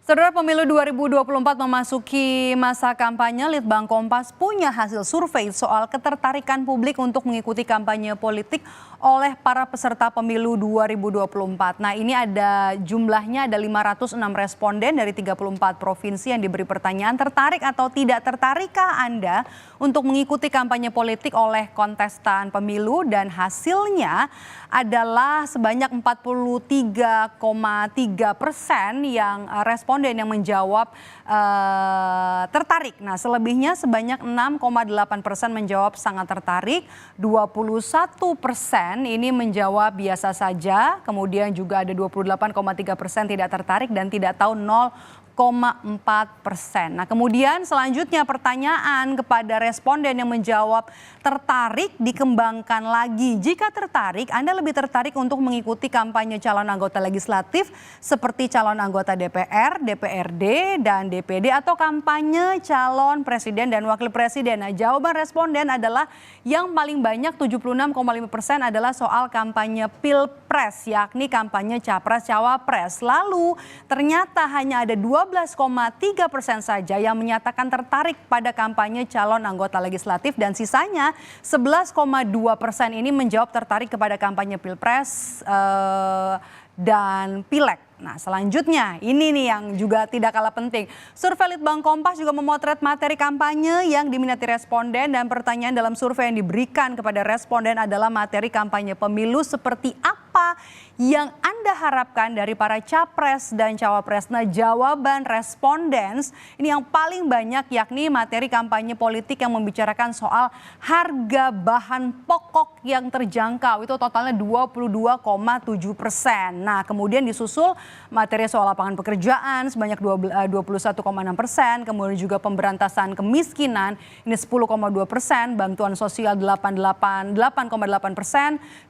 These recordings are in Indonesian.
Saudara, pemilu 2024 memasuki masa kampanye. Litbang Kompas punya hasil survei soal ketertarikan publik untuk mengikuti kampanye politik oleh para peserta pemilu 2024. Nah, ini ada jumlahnya, ada 506 responden dari 34 provinsi yang diberi pertanyaan, tertarik atau tidak tertarikkah Anda untuk mengikuti kampanye politik oleh kontestan pemilu, dan hasilnya adalah sebanyak 43,3% yang responden yang menjawab tertarik. Nah, selebihnya sebanyak 6,8% menjawab sangat tertarik, 21% ini menjawab biasa saja, kemudian juga ada 28,3% tidak tertarik dan tidak tahu 0,4%. Nah, kemudian selanjutnya pertanyaan kepada responden yang menjawab tertarik dikembangkan lagi. Jika tertarik, Anda lebih tertarik untuk mengikuti kampanye calon anggota legislatif seperti calon anggota DPR, DPRD, dan DPD, atau kampanye calon presiden dan wakil presiden. Nah, jawaban responden adalah yang paling banyak, 76,5% adalah soal kampanye pilpres, yakni kampanye capres-cawapres. Lalu ternyata hanya ada 12,3% saja yang menyatakan tertarik pada kampanye calon anggota legislatif, dan sisanya 11,2% ini menjawab tertarik kepada kampanye pilpres dan pileg. Nah, selanjutnya ini nih yang juga tidak kalah penting. Survei Litbang Kompas juga memotret materi kampanye yang diminati responden, dan pertanyaan dalam survei yang diberikan kepada responden adalah materi kampanye pemilu seperti apa yang Anda harapkan dari para capres dan cawapres. Nah, jawaban respondens ini yang paling banyak, yakni materi kampanye politik yang membicarakan soal harga bahan pokok yang terjangkau, itu totalnya 22,7%. Nah, kemudian disusul materi soal lapangan pekerjaan sebanyak 21,6%, kemudian juga pemberantasan kemiskinan ini 10,2%, bantuan sosial 8,8%,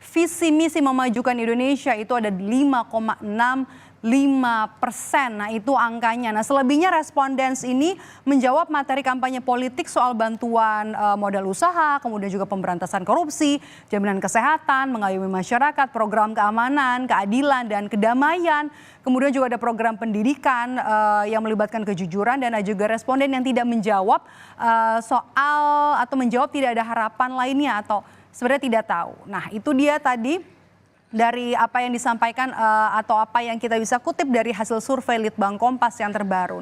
visi misi memajukan Indonesia itu ada 5,65%. Nah, itu angkanya. Nah, selebihnya respondens ini menjawab materi kampanye politik soal bantuan modal usaha, kemudian juga pemberantasan korupsi, jaminan kesehatan, mengayomi masyarakat, program keamanan, keadilan, dan kedamaian. Kemudian juga ada program pendidikan yang melibatkan kejujuran, dan ada juga responden yang tidak menjawab soal atau menjawab tidak ada harapan lainnya atau sebenarnya tidak tahu. Nah, itu dia tadi dari apa yang disampaikan atau apa yang kita bisa kutip dari hasil survei Litbang Kompas yang terbaru.